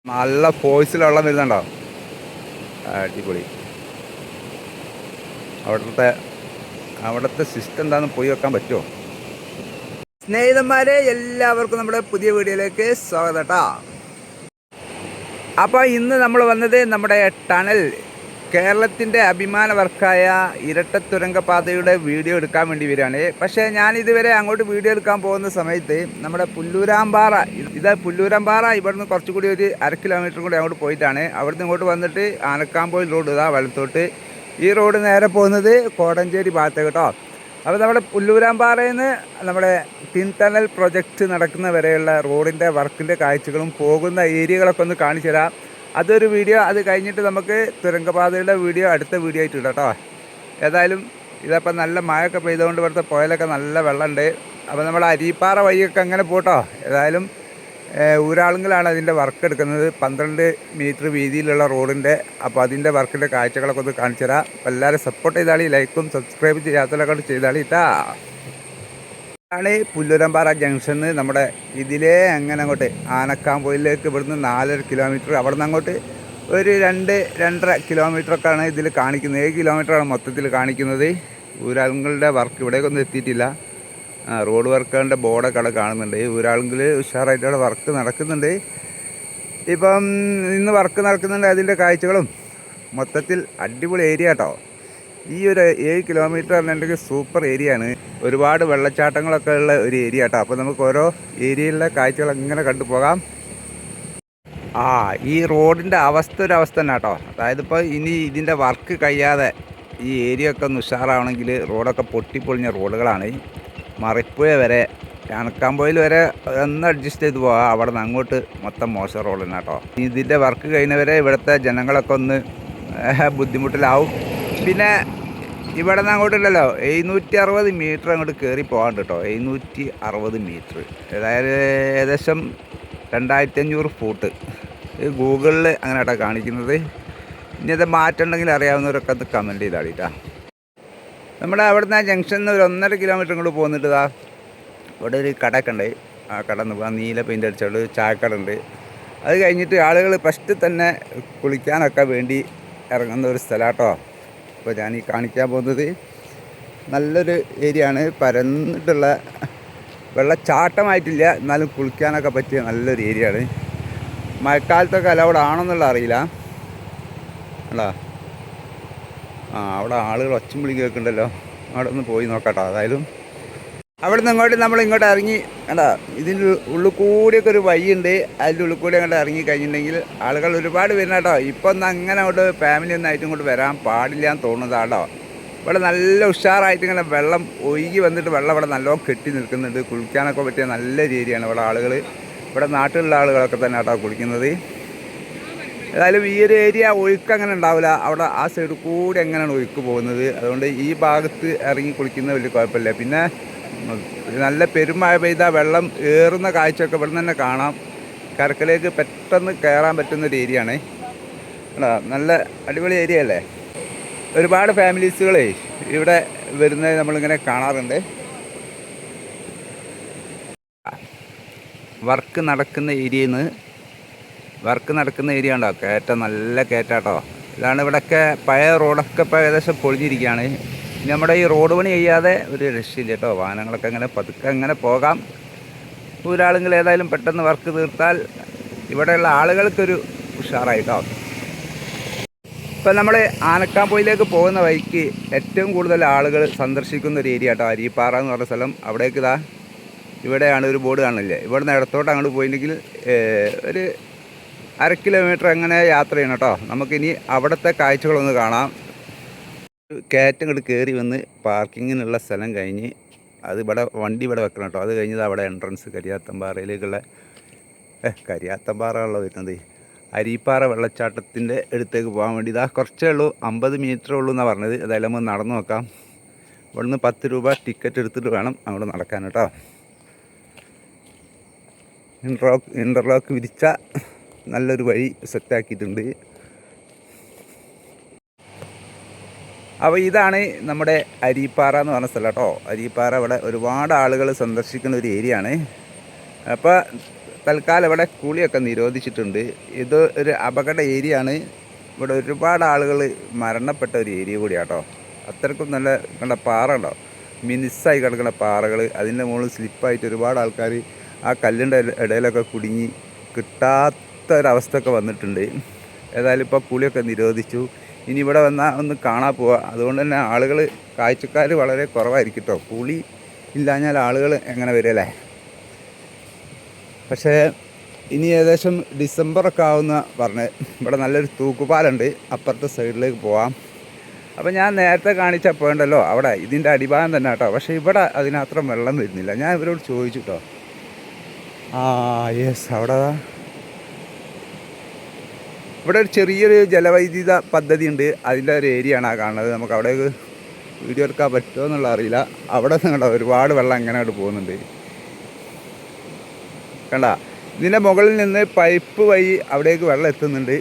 നല്ല ഫോഴ്സിൽ വെള്ളം വരുന്നുണ്ടോ? അടിപൊളി. അവിടുത്തെ അവിടുത്തെ സിസ്റ്റം എന്താണെന്ന് പോയി വെക്കാൻ പറ്റുമോ? സ്നേഹിതന്മാരെ, എല്ലാവർക്കും നമ്മുടെ പുതിയ വീഡിയോയിലേക്ക് സ്വാഗതം കേട്ടോ. അപ്പോൾ ഇന്ന് നമ്മൾ വന്നത് നമ്മുടെ ടണൽ, കേരളത്തിൻ്റെ അഭിമാന വർക്കായ ഇരട്ടത്തുരങ്കപാതയുടെ വീഡിയോ എടുക്കാൻ വേണ്ടി വരികയാണ്. പക്ഷേ ഞാനിതുവരെ അങ്ങോട്ട് വീഡിയോ എടുക്കാൻ പോകുന്ന സമയത്ത് നമ്മുടെ പുല്ലൂരാമ്പാറ, പുല്ലൂരാമ്പാറ ഇവിടുന്ന് കുറച്ചുകൂടി ഒരു 1/2 കിലോമീറ്റർ കൂടി അങ്ങോട്ട് പോയിട്ടാണ്. അവിടുന്ന് ഇങ്ങോട്ട് വന്നിട്ട് ആനക്കാമ്പോയിൽ റോഡ് ഇതാ വലത്തോട്ട്. ഈ റോഡ് നേരെ പോകുന്നത് കോടഞ്ചേരി ഭാഗത്തേക്ക് കേട്ടോ. അപ്പോൾ നമ്മുടെ പുല്ലൂരാമ്പാറയിൽ നിന്ന് നമ്മുടെ ടണൽ പ്രൊജക്റ്റ് നടക്കുന്ന വരെയുള്ള റോഡിൻ്റെ വർക്കിൻ്റെ കാഴ്ചകളും പോകുന്ന ഏരിയകളൊക്കെ ഒന്ന് കാണിച്ചു തരാം. അതൊരു വീഡിയോ. അത് കഴിഞ്ഞിട്ട് നമുക്ക് തുരങ്കപാതയുടെ വീഡിയോ അടുത്ത വീഡിയോ ആയിട്ട് ഇടാം കേട്ടോ. ഏതായാലും ഇതപ്പം നല്ല മഴയൊക്കെ പെയ്തുകൊണ്ട് ഇവിടുത്തെ പുഴയിലൊക്കെ നല്ല വെള്ളമുണ്ട്. അപ്പോൾ നമ്മൾ അരീപ്പാറ വഴിയൊക്കെ അങ്ങനെ പോട്ടോ. ഏതായാലും ഊരാളുങ്കലാണ് അതിൻ്റെ വർക്ക് എടുക്കുന്നത്. 12 മീറ്റർ വീതിയിലുള്ള റോഡിൻ്റെ. അപ്പോൾ അതിൻ്റെ വർക്കിൻ്റെ കാഴ്ചകളൊക്കെ ഒന്ന് കാണിച്ചു തരാം. അപ്പോൾ എല്ലാവരും സപ്പോർട്ട് ചെയ്താളി, ലൈക്കും സബ്സ്ക്രൈബ് ചെയ്യാത്തവരൊക്കെ ചെയ്താളി കേട്ടാ. ആണ് പുല്ലൂരാമ്പാറ ജംഗ്ഷന്. നമ്മുടെ ഇതിലേ അങ്ങനെ അങ്ങോട്ട് ആനക്കാമ്പോയിലേക്ക് ഇവിടുന്ന് 4.5 കിലോമീറ്റർ, അവിടെ നിന്ന് അങ്ങോട്ട് ഒരു 2-2.5 കിലോമീറ്ററൊക്കെയാണ് ഇതിൽ കാണിക്കുന്നത്. 7 കിലോമീറ്ററാണ് മൊത്തത്തിൽ കാണിക്കുന്നത്. ഊരാളുങ്ങളുടെ വർക്ക് ഇവിടേക്കൊന്നും എത്തിയിട്ടില്ല. റോഡ് വർക്കുകളുടെ ബോർഡൊക്കെ അവിടെ കാണുന്നുണ്ട്. ഊരാളുങ്കിൽ ഉഷാറായിട്ട് അവിടെ വർക്ക് നടക്കുന്നുണ്ട്. ഇപ്പം ഇന്ന് വർക്ക് നടക്കുന്നുണ്ട്. അതിൻ്റെ കാഴ്ചകളും മൊത്തത്തിൽ അടിപൊളി ഏരിയ കേട്ടോ. ഈ ഒരു 7 കിലോമീറ്റർ പറഞ്ഞിട്ടുണ്ടെങ്കിൽ സൂപ്പർ ഏരിയ ആണ്. ഒരുപാട് വെള്ളച്ചാട്ടങ്ങളൊക്കെ ഉള്ള ഒരു ഏരിയ കേട്ടോ. അപ്പോൾ നമുക്ക് ഓരോ ഏരിയയിലെ കാഴ്ചകൾ ഇങ്ങനെ കണ്ടുപോകാം. ഈ റോഡിൻ്റെ ഒരു അവസ്ഥ തന്നെ കേട്ടോ. അതായത് ഇപ്പോൾ ഇനി ഇതിൻ്റെ വർക്ക് കഴിയാതെ ഈ ഏരിയ ഒക്കെ ഒന്ന് ഉഷാറാവണമെങ്കിൽ റോഡൊക്കെ പൊട്ടിപ്പൊളിഞ്ഞ റോഡുകളാണ്. മറിപ്പുഴ വരെ, കണക്കാമ്പോയിൽ വരെ ഒന്ന് അഡ്ജസ്റ്റ് ചെയ്ത് പോകാം. അവിടെ നിന്ന് അങ്ങോട്ട് മൊത്തം മോശം റോഡ് തന്നെ കേട്ടോ. ഇതിൻ്റെ വർക്ക് കഴിഞ്ഞവരെ ഇവിടുത്തെ ജനങ്ങളൊക്കെ ഒന്ന് ബുദ്ധിമുട്ടിലാവും. പിന്നെ ഇവിടെ നിന്ന് അങ്ങോട്ടില്ലല്ലോ, 760 മീറ്റർ അങ്ങോട്ട് കയറി പോകാണ്ട് കേട്ടോ. 760 മീറ്റർ, അതായത് ഏകദേശം 2500 ഫൂട്ട്. ഗൂഗിളിൽ അങ്ങനെ കേട്ടോ കാണിക്കുന്നത്. ഇനി അത് മാറ്റം ഉണ്ടെങ്കിൽ അറിയാവുന്നവരൊക്കെ അത് കമൻറ്റ് ചെയ്താളിട്ടാ. നമ്മുടെ അവിടുന്ന് ആ ജംഗ്ഷനിൽ നിന്ന് ഒരു 1.5 കിലോമീറ്റർ ഇങ്ങോട്ട് പോന്നിട്ട് ഇതാ ഇവിടെ ഒരു കടയൊക്കെ ഉണ്ട്. ആ കട നോക്കുക, നീല പെയിൻ്റ് അടിച്ചോളൂ, ചായക്കട ഉണ്ട്. അത് കഴിഞ്ഞിട്ട് ആളുകൾ ഫസ്റ്റ് തന്നെ കുളിക്കാനൊക്കെ വേണ്ടി ഇറങ്ങുന്ന ഒരു സ്ഥലം കേട്ടോ. അപ്പോൾ ഞാൻ ഈ കാണിക്കാൻ പോകുന്നത് നല്ലൊരു ഏരിയ ആണ്. പരന്നിട്ടുള്ള, വെള്ളച്ചാട്ടമായിട്ടില്ല, എന്നാലും കുളിക്കാനൊക്കെ പറ്റിയ നല്ലൊരു ഏരിയ ആണ്. മഴക്കാലത്തൊക്കെ അലൗഡ് ആണെന്നുള്ള അറിയില്ല അല്ല. അവിടെ ആളുകൾ ഒച്ചും വിളി കേൾക്കുന്നുണ്ടല്ലോ. അവിടെ ഒന്ന് പോയി നോക്കാട്ടോ. അതായാലും അവിടെ നിന്ന് ഇങ്ങോട്ട് ഇറങ്ങി കണ്ടാ, ഇതിൻ്റെ ഉള്ളിൽ കൂടിയൊക്കെ ഒരു വഴിയുണ്ട്. അതിൻ്റെ ഉള്ളിൽ കൂടി അങ്ങോട്ട് ഇറങ്ങി കഴിഞ്ഞിട്ടുണ്ടെങ്കിൽ ആളുകൾ ഒരുപാട് വരുന്ന കേട്ടോ. ഇപ്പോൾ ഒന്ന് അങ്ങനെ അങ്ങോട്ട് ഫാമിലി ഒന്നായിട്ടും ഇങ്ങോട്ട് വരാൻ പാടില്ല എന്ന് തോന്നുന്നതാട്ടോ. ഇവിടെ നല്ല ഉഷാറായിട്ട് ഇങ്ങനെ വെള്ളം ഒഴുകി വന്നിട്ട് വെള്ളം ഇവിടെ നല്ലോണം കെട്ടി നിൽക്കുന്നുണ്ട്. കുളിക്കാനൊക്കെ പറ്റിയ നല്ലൊരു ഏരിയയാണ്. ഇവിടെ ആളുകൾ, ഇവിടെ നാട്ടിലുള്ള ആളുകളൊക്കെ തന്നെ കേട്ടോ കുളിക്കുന്നത്. ഏതായാലും ഈ ഒരു ഏരിയ ഒഴുക്ക് അങ്ങനെ ഉണ്ടാവില്ല. അവിടെ ആ സൈഡിൽ കൂടി എങ്ങനെയാണ് ഒഴുക്ക് പോകുന്നത്. അതുകൊണ്ട് ഈ ഭാഗത്ത് ഇറങ്ങി കുളിക്കുന്നത് വലിയ കുഴപ്പമില്ല. പിന്നെ നല്ല പെരുമഴ പെയ്താൽ വെള്ളം ഏറുന്ന കാഴ്ചയൊക്കെ ഇവിടെ നിന്ന് തന്നെ കാണാം. കരക്കലേക്ക് പെട്ടെന്ന് കയറാൻ പറ്റുന്നൊരു ഏരിയ ആണ്. നല്ല അടിപൊളി ഏരിയ അല്ലേ. ഒരുപാട് ഫാമിലീസുകളെ ഇവിടെ വരുന്നത് നമ്മളിങ്ങനെ കാണാറുണ്ട്. വർക്ക് നടക്കുന്ന ഏരിയ ഉണ്ടോ, കയറ്റം, നല്ല കയറ്റാട്ടോ. ഇതാണ് ഇവിടെയൊക്കെ പഴയ റോഡൊക്കെ ഇപ്പോൾ ഏകദേശം പൊളിഞ്ഞിരിക്കുകയാണ്. ഇനി നമ്മുടെ ഈ റോഡ് പണി ചെയ്യാതെ ഒരു രക്ഷയില്ല കേട്ടോ. വാഹനങ്ങളൊക്കെ അങ്ങനെ പതുക്കെ അങ്ങനെ പോകാം. ഒരാളെങ്കിലും ഏതായാലും പെട്ടെന്ന് വർക്ക് തീർത്താൽ ഇവിടെയുള്ള ആളുകൾക്കൊരു ഉഷാറായിട്ടോ. ഇപ്പം നമ്മൾ ആനക്കാമ്പോയിലേക്ക് പോകുന്ന വഴിക്ക് ഏറ്റവും കൂടുതൽ ആളുകൾ സന്ദർശിക്കുന്ന ഒരു ഏരിയ കേട്ടോ, അരീപ്പാറ എന്ന് പറഞ്ഞ സ്ഥലം. അവിടേക്ക് ഇവിടെയാണ് ഒരു ബോർഡ് കാണില്ലേ. ഇവിടെ നിന്ന് ഇടത്തോട്ട് അങ്ങോട്ട് പോയിട്ടുണ്ടെങ്കിൽ ഒരു 1/2 കിലോമീറ്റർ അങ്ങനെ യാത്ര ചെയ്യണം കേട്ടോ. നമുക്കിനി അവിടുത്തെ കാഴ്ചകളൊന്ന് കാണാം. കയറ്റം ഇങ്ങോട്ട് കയറി വന്ന് പാർക്കിങ്ങിനുള്ള സ്ഥലം കഴിഞ്ഞ് വണ്ടി ഇവിടെ വെക്കണം കേട്ടോ. അത് കഴിഞ്ഞത് അവിടെ എൻട്രൻസ് കരിയാത്തമ്പാറയിലേക്കുള്ള, കരിയാത്തമ്പാറയുള്ള വരുന്നത് അരീപ്പാറ വെള്ളച്ചാട്ടത്തിൻ്റെ അടുത്തേക്ക് പോകാൻ വേണ്ടി കുറച്ചേ ഉള്ളൂ, 50 മീറ്റർ ഉള്ളൂ എന്നാണ് പറഞ്ഞത്. അതായത് നമുക്ക് നടന്നു നോക്കാം. ഇവിടുന്ന് 10 രൂപ ടിക്കറ്റ് എടുത്തിട്ട് വേണം അങ്ങോട്ട് നടക്കാൻ കേട്ടോ. ഇൻ്റർലോക്ക് വിരിച്ച നല്ലൊരു വഴി സെറ്റാക്കിയിട്ടുണ്ട്. അപ്പോൾ ഇതാണ് നമ്മുടെ അരീപ്പാറ എന്ന് പറഞ്ഞ സ്ഥലം കേട്ടോ. അരീപ്പാറ ഇവിടെ ഒരുപാട് ആളുകൾ സന്ദർശിക്കുന്ന ഒരു ഏരിയ ആണ്. അപ്പോൾ തൽക്കാലം ഇവിടെ കുളിയൊക്കെ നിരോധിച്ചിട്ടുണ്ട്. ഇത് ഒരു അപകട ഏരിയ ആണ്. ഇവിടെ ഒരുപാട് ആളുകൾ മരണപ്പെട്ട ഒരു ഏരിയ കൂടിയാട്ടോ. അത്രയ്ക്കും നല്ല കണ്ട പാറ ഉണ്ടോ, മിനുസായി കിടക്കുന്ന പാറകൾ, അതിൻ്റെ മുകളിൽ സ്ലിപ്പായിട്ട് ഒരുപാട് ആൾക്കാർ ആ കല്ലിൻ്റെ ഇടയിലൊക്കെ കുടുങ്ങി കിട്ടാത്തൊരവസ്ഥയൊക്കെ വന്നിട്ടുണ്ട്. ഏതായാലും ഇപ്പോൾ കുളിയൊക്കെ നിരോധിച്ചു. ഇനി ഇവിടെ വന്നാൽ ഒന്ന് കാണാൻ പോവുക. അതുകൊണ്ട് തന്നെ ആളുകൾ, കാഴ്ചക്കാർ വളരെ കുറവായിരിക്കും കേട്ടോ. കുളി ഇല്ലാഞ്ഞാൽ ആളുകൾ എങ്ങനെ വരികയല്ലേ. പക്ഷേ ഇനി ഏകദേശം ഡിസംബറൊക്കെ ആവുന്ന പറഞ്ഞ് ഇവിടെ നല്ലൊരു തൂക്കുപാലുണ്ട്, അപ്പുറത്തെ സൈഡിലേക്ക് പോവാം. അപ്പോൾ ഞാൻ നേരത്തെ കാണിച്ചപ്പോൾ ഉണ്ടല്ലോ അവിടെ ഇതിൻ്റെ അടിഭാഗം തന്നെ കേട്ടോ. പക്ഷേ ഇവിടെ അതിനത്രയും വെള്ളം വരുന്നില്ല. ഞാൻ ഇവരോട് ചോദിച്ചു കേട്ടോ. യെസ്, അവിടെ ഇവിടെ ഒരു ചെറിയൊരു ജലവൈദ്യുത പദ്ധതി ഉണ്ട്. അതിൻ്റെ ഒരു ഏരിയ ആണ് ആ കാണുന്നത്. നമുക്ക് അവിടേക്ക് വീഡിയോ എടുക്കാൻ പറ്റുമോ എന്നുള്ള അറിയില്ല. അവിടെ നിങ്ങളുടെ ഒരുപാട് വെള്ളം എങ്ങനെ അങ്ങോട്ട് പോകുന്നുണ്ട് കണ്ട. ഇതിൻ്റെ മുകളിൽ നിന്ന് പൈപ്പ് വഴി അവിടേക്ക് വെള്ളം എത്തുന്നുണ്ട്.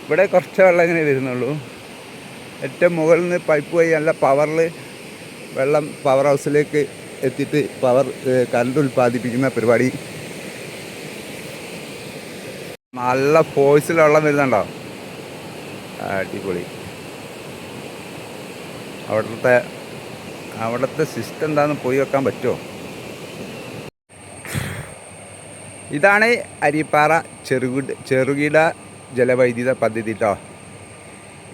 ഇവിടെ കുറച്ച് വെള്ളം ഇങ്ങനെ വരുന്നുള്ളൂ. ഏറ്റവും മുകളിൽ നിന്ന് പൈപ്പ് വഴി നല്ല പവറിൽ വെള്ളം പവർ ഹൗസിലേക്ക് എത്തിയിട്ട് കറണ്ട് ഉൽപ്പാദിപ്പിക്കുന്ന പരിപാടി. നല്ല ഫോഴ്സിൽ വെള്ളം വരുന്നുണ്ടോ, അടിപൊളി. അവിടുത്തെ സിസ്റ്റം എന്താണെന്ന് പോയി വെക്കാൻ പറ്റുമോ? ഇതാണ് അരിപ്പാറ ചെറുകിട ജലവൈദ്യുത പദ്ധതി കേട്ടോ.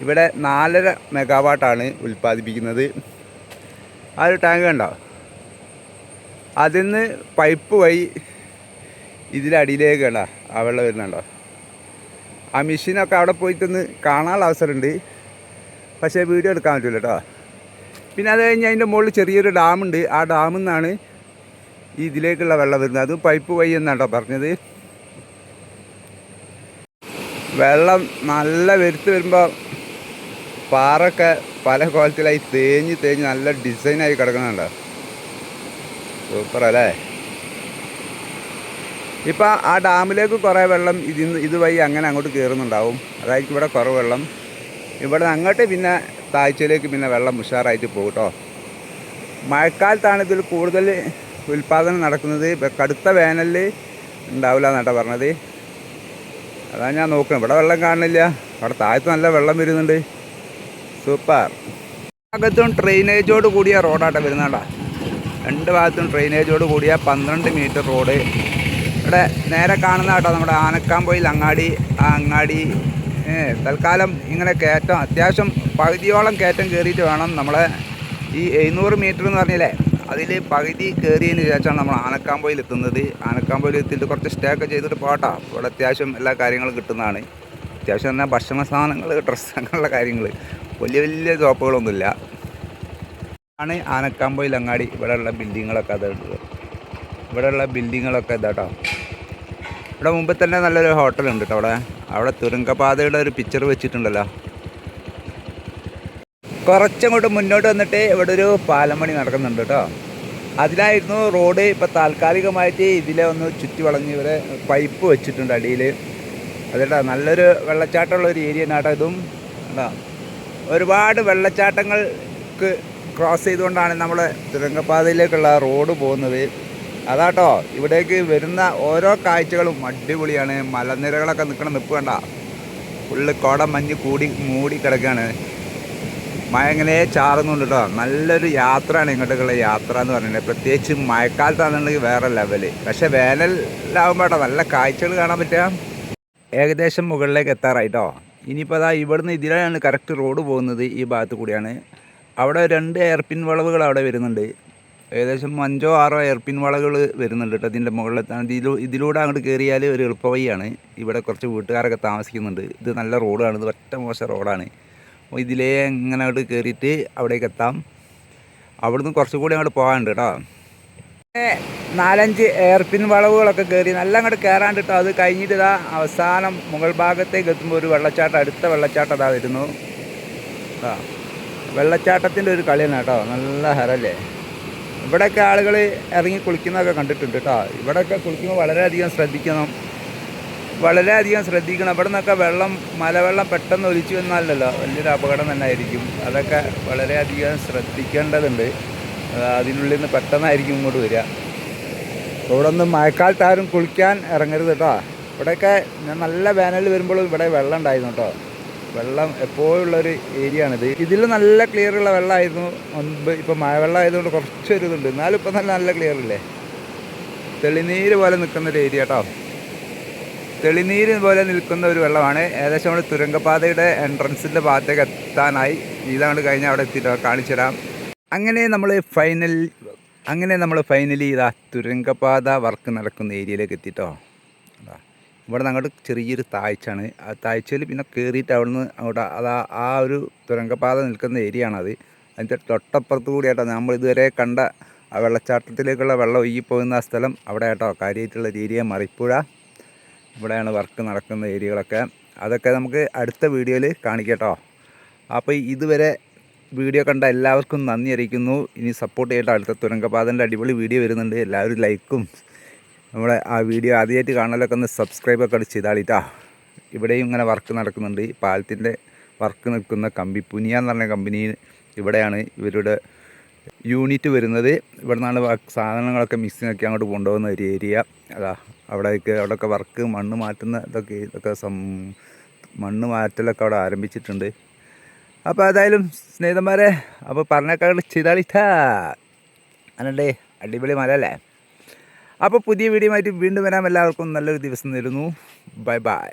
ഇവിടെ 4.5 മെഗാവാട്ടാണ് ഉൽപ്പാദിപ്പിക്കുന്നത്. ആ ഒരു ടാങ്ക് കണ്ടോ, അതിൽ നിന്ന് പൈപ്പ് വഴി ഇതിലടിയിലേക്ക് കണ്ടോ ആ വെള്ളം വരുന്നുണ്ടോ. ആ മെഷീനൊക്കെ അവിടെ പോയിട്ടൊന്ന് കാണാനുള്ള അവസരമുണ്ട്, പക്ഷേ വീഡിയോ എടുക്കാൻ പറ്റില്ല കേട്ടോ. പിന്നെ അത് കഴിഞ്ഞ് അതിൻ്റെ മുകളിൽ ചെറിയൊരു ഡാമുണ്ട്. ആ ഡാമിൽ നിന്നാണ് ഇതിലേക്കുള്ള വെള്ളം വരുന്നത്. അതും പൈപ്പ് വഴി എന്നാട്ടോ പറഞ്ഞത്. വെള്ളം നല്ല വരുത്ത് വരുമ്പോൾ പാറൊക്കെ പല കോലത്തിലായി തേഞ്ഞ് നല്ല ഡിസൈനായി കിടക്കുന്നുണ്ടോ. സൂപ്പറല്ലേ. ഇപ്പം ആ ഡാമിലേക്ക് കുറേ വെള്ളം ഇതുവഴി അങ്ങനെ അങ്ങോട്ട് കയറുന്നുണ്ടാവും. അതായിരിക്കും ഇവിടെ കുറവ് വെള്ളം. ഇവിടെ അങ്ങോട്ട് പിന്നെ താഴ്ചയിലേക്ക് പിന്നെ വെള്ളം ഉഷാറായിട്ട് പോകും കേട്ടോ. മഴക്കാലത്താണ് ഇതിൽ കൂടുതൽ ഉൽപ്പാദനം നടക്കുന്നത്. കടുത്ത വേനലിൽ ഉണ്ടാവില്ല എന്നാട്ടോ പറഞ്ഞത്. അതാണ് ഞാൻ നോക്കുന്നത്. ഇവിടെ വെള്ളം കാണുന്നില്ല, അവിടെ താഴത്ത് നല്ല വെള്ളം വരുന്നുണ്ട്. സൂപ്പർ. ഭാഗത്തും ഡ്രെയിനേജോട് കൂടിയ റോഡാട്ടോ വരുന്നതാണ്ടാ. 2 ഭാഗത്തും ഡ്രെയിനേജോട് കൂടിയ 12 മീറ്റർ റോഡ്. ഇവിടെ നേരെ കാണുന്ന കേട്ടോ നമ്മുടെ ആനക്കാംപൊയിൽ അങ്ങാടി. ആ അങ്ങാടി തൽക്കാലം ഇങ്ങനെ കയറ്റം, അത്യാവശ്യം പകുതിയോളം കയറ്റം കയറിയിട്ട് വേണം നമ്മളെ ഈ 700 മീറ്റർ എന്ന് പറഞ്ഞില്ലേ, അതിൽ പകുതി കയറിയതിന് ശേഷമാണ് നമ്മൾ ആനക്കാംപൊയിൽ എത്തുന്നത്. ആനക്കാംപൊയിൽ എത്തിയിട്ട് കുറച്ച് സ്റ്റേ ഒക്കെ ചെയ്തിട്ട് പോകട്ടോ. ഇവിടെ അത്യാവശ്യം എല്ലാ കാര്യങ്ങളും കിട്ടുന്നതാണ്. അത്യാവശ്യം തന്നെ ഭക്ഷണ സാധനങ്ങൾ, ഡ്രസ്സ്, അങ്ങനെയുള്ള കാര്യങ്ങൾ, വലിയ ഷോപ്പുകളൊന്നുമില്ല. ആണ് ആനക്കാംപൊയിൽ അങ്ങാടി. ഇവിടെയുള്ള ബിൽഡിങ്ങുകളൊക്കെ അതുണ്ട്. ഇവിടെയുള്ള ബിൽഡിങ്ങുകളൊക്കെ ഇതാട്ടോ. ഇവിടെ മുമ്പ് തന്നെ നല്ലൊരു ഹോട്ടലുണ്ട് കേട്ടോ. അവിടെ തുരങ്കപാതയുടെ ഒരു പിക്ചർ വെച്ചിട്ടുണ്ടല്ലോ. കുറച്ചങ്ങോട്ട് മുന്നോട്ട് വന്നിട്ട് ഇവിടെ ഒരു പാലം പണി നടക്കുന്നുണ്ട് കേട്ടോ. അതിലായിരുന്നു റോഡ്. ഇപ്പോൾ താൽക്കാലികമായിട്ട് ഇതിലെ ഒന്ന് ചുറ്റി വളഞ്ഞ് ഇവരെ പൈപ്പ് വെച്ചിട്ടുണ്ട് അടിയിൽ. അതേട്ടാ നല്ലൊരു വെള്ളച്ചാട്ടമുള്ള ഒരു ഏരിയ നാട്ടോ ഇതും. കേട്ടോ, ഒരുപാട് വെള്ളച്ചാട്ടങ്ങൾക്ക് ക്രോസ് ചെയ്തുകൊണ്ടാണ് നമ്മൾ തുരങ്കപാതയിലേക്കുള്ള റോഡ് പോകുന്നത്. അതാട്ടോ ഇവിടേക്ക് വരുന്ന ഓരോ കാഴ്ചകളും അടിപൊളിയാണ്. മലനിരകളൊക്കെ നിൽക്കണ നിൽപ്പ് കണ്ട, ഫുള്ള് കോട മഞ്ഞ് മൂടി കിടക്കുകയാണ്. മഴ ഇങ്ങനെ ചാറുന്നുണ്ട് കേട്ടോ. നല്ലൊരു യാത്രയാണ് ഇങ്ങോട്ടേക്കുള്ള യാത്ര എന്ന് പറഞ്ഞിട്ടുണ്ടെങ്കിൽ. പ്രത്യേകിച്ച് മഴക്കാലത്താണെന്നുണ്ടെങ്കിൽ വേറെ ലെവല്. പക്ഷേ വേനലാകുമ്പോൾ കേട്ടോ നല്ല കാഴ്ചകൾ കാണാൻ പറ്റുക. ഏകദേശം മുകളിലേക്ക് എത്താറായിട്ടോ. ഇനിയിപ്പോൾ അതാ ഇവിടുന്ന് ഇതിലാണ് കറക്റ്റ് റോഡ് പോകുന്നത്. ഈ ഭാഗത്ത് കൂടിയാണ്. അവിടെ 2 എയർപിൻ വളവുകൾ അവിടെ വരുന്നുണ്ട്. ഏകദേശം 5-6 എയർപിൻ വളവുകൾ വരുന്നുണ്ട് കേട്ടോ. ഇതിൻ്റെ മുകളിലെത്താണ്. ഇതിലൂടെ അങ്ങോട്ട് കയറിയാൽ ഒരു എളുപ്പവഴിയാണ്. ഇവിടെ കുറച്ച് വീട്ടുകാരൊക്കെ താമസിക്കുന്നുണ്ട്. ഇത് നല്ല റോഡാണ്. ഇത് ഒറ്റ മോശം റോഡാണ്. അപ്പോൾ ഇതിലേ ഇങ്ങനെ അങ്ങോട്ട് കയറിയിട്ട് അവിടേക്ക് എത്താം. അവിടുന്ന് കുറച്ചുകൂടി അങ്ങോട്ട് പോകാനുണ്ട് കേട്ടോ. 4-5 എയർപിൻ വളവുകളൊക്കെ കയറി നല്ല അങ്ങോട്ട് കയറാണ്ട് കേട്ടോ. അത് കഴിഞ്ഞിട്ട് ഇതാ അവസാനം മുകൾ ഭാഗത്തേക്ക് എത്തുമ്പോൾ ഒരു വെള്ളച്ചാട്ടം, അടുത്ത വെള്ളച്ചാട്ടം അതാ വരുന്നു. വെള്ളച്ചാട്ടത്തിൻ്റെ ഒരു കളിയാണ് കേട്ടോ. നല്ല ഹരല്ലേ. ഇവിടെയൊക്കെ ആളുകൾ ഇറങ്ങി കുളിക്കുന്നതൊക്കെ കണ്ടിട്ടുണ്ട് കേട്ടോ. ഇവിടെയൊക്കെ കുളിക്കുമ്പോൾ വളരെയധികം ശ്രദ്ധിക്കണം. ഇവിടെ നിന്നൊക്കെ മലവെള്ളം പെട്ടെന്ന് ഒലിച്ചു വന്നാലല്ലോ വലിയൊരു അപകടം തന്നെ ആയിരിക്കും. അതൊക്കെ വളരെയധികം ശ്രദ്ധിക്കേണ്ടതുണ്ട്. അതിനുള്ളിൽ നിന്ന് പെട്ടെന്നായിരിക്കും ഇങ്ങോട്ട് വരിക. ഇവിടെ ഒന്നും മഴക്കാലത്ത് ആരും കുളിക്കാൻ ഇറങ്ങരുത് കേട്ടോ. ഇവിടെയൊക്കെ ഞാൻ നല്ല വേനൽ വരുമ്പോഴും ഇവിടെ വെള്ളം ഉണ്ടായിരുന്നു കേട്ടോ. വെള്ളം എപ്പോഴുള്ളൊരു ഏരിയ ആണിത്. ഇതിൽ നല്ല ക്ലിയറുള്ള വെള്ളമായിരുന്നു മുൻപ്. ഇപ്പോൾ മഴവെള്ളം ആയതുകൊണ്ട് കുറച്ചൊരു ഇതുണ്ട്, എന്നാലും ഇപ്പോൾ നല്ല ക്ലിയർ ഇല്ലേ. തെളിനീര് പോലെ നിൽക്കുന്നൊരു ഏരിയ കേട്ടോ. തെളിനീര് പോലെ നിൽക്കുന്ന ഒരു വെള്ളമാണ്. ഏകദേശം നമ്മൾ തുരങ്കപാതയുടെ എൻട്രൻസിൻ്റെ ഭാഗത്തേക്ക് എത്താനായി. ഇതാണ് കഴിഞ്ഞാൽ അവിടെ എത്തിയിട്ട് കാണിച്ചു തരാം. അങ്ങനെ നമ്മൾ ഫൈനലി ഇതാ തുരങ്കപാത വർക്ക് നടക്കുന്ന ഏരിയയിലേക്ക് എത്തിയിട്ടോ. ഇവിടെ നിന്ന് അങ്ങോട്ട് ചെറിയൊരു താഴ്ചയാണ്. ആ താഴ്ചയിൽ പിന്നെ കയറിയിട്ട് അവിടെ നിന്ന് അങ്ങോട്ട് ആ ഒരു തുരങ്കപാത നിൽക്കുന്ന ഏരിയ ആണത്. അതിൻ്റെ തൊട്ടപ്പുറത്ത് കൂടിയായിട്ടോ നമ്മൾ ഇതുവരെ കണ്ട ആ വെള്ളച്ചാട്ടത്തിലേക്കുള്ള വെള്ളം ഒഴുകിപ്പോകുന്ന ആ സ്ഥലം അവിടെ ആയിട്ടോ. കാര്യമായിട്ടുള്ള ഏരിയ മറിപ്പുഴ. ഇവിടെയാണ് വർക്ക് നടക്കുന്ന ഏരിയകളൊക്കെ. അതൊക്കെ നമുക്ക് അടുത്ത വീഡിയോയിൽ കാണിക്കാം കേട്ടോ. അപ്പോൾ ഇതുവരെ വീഡിയോ കണ്ട എല്ലാവർക്കും നന്ദി അറിയിക്കുന്നു. ഇനി സപ്പോർട്ട് ചെയ്യട്ടോ. അടുത്ത തുരങ്കപാതൻ്റെ അടിപൊളി വീഡിയോ വരുന്നുണ്ട്. എല്ലാവരും ലൈക്കും നമ്മളെ ആ വീഡിയോ ആദ്യമായിട്ട് കാണാനൊക്കെ ഒന്ന് സബ്സ്ക്രൈബൊക്കെ അടിച്ച് ചെയ്താളിട്ടാ. ഇവിടെയും ഇങ്ങനെ വർക്ക് നടക്കുന്നുണ്ട്. ഈ പാലത്തിൻ്റെ വർക്ക് നിൽക്കുന്ന പുനിയ എന്ന് പറഞ്ഞ കമ്പനി ഇവിടെയാണ് ഇവരുടെ യൂണിറ്റ് വരുന്നത്. ഇവിടെ നിന്നാണ് സാധനങ്ങളൊക്കെ മിക്സിങ് ആക്കി അങ്ങോട്ട് കൊണ്ടുപോകുന്ന ഒരു ഏരിയ. അവിടെയൊക്കെ വർക്ക് മണ്ണ് മാറ്റുന്ന ഇതൊക്കെ മണ്ണ് മാറ്റലൊക്കെ അവിടെ ആരംഭിച്ചിട്ടുണ്ട്. അപ്പോൾ ഏതായാലും സ്നേഹിതന്മാരെ, അപ്പോൾ പറഞ്ഞൊക്കെ ചെയ്താളിട്ടാ. അല്ലേ അടിപൊളി മല അല്ലേ. അപ്പോൾ പുതിയ വീഡിയോ ആയിട്ട് വീണ്ടും വരാം. എല്ലാവർക്കും നല്ലൊരു ദിവസം നേരുന്നു. Bye bye.